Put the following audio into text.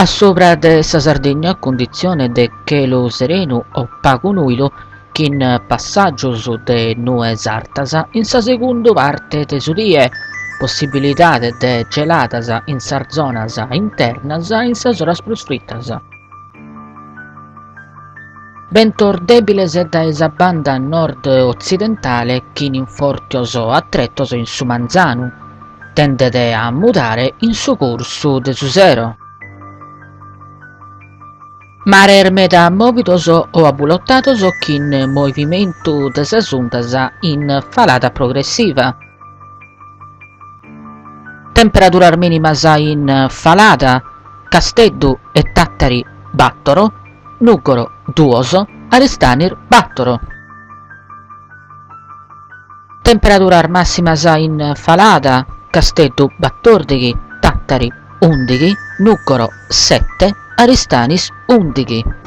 A sopra de sa Sardigna, a condizione de che lo serenu o pago nuilo qu'in passagios de nues artasa in sa segundu parte de su die, possibilidade de gelatasa in sar zonasa internasa in sas oras prosfrittas. Ventor debiles dae sa banda nord-occidentale ch'in in fortios attrettos in su manzanu, tendede a mudare in su cursu de su sero. Mare ermeda movidos o abulottatos ch'in movimentu de sas undas in falada progressiva. Temperaturas minimas in falada, Casteddu e Tattari battoro, Nuggoro duoso, Arestanir battoro. Temperaturas massimas in falada, Casteddu 14, Tattari 11, Nuggoro 7, Aristanis 11.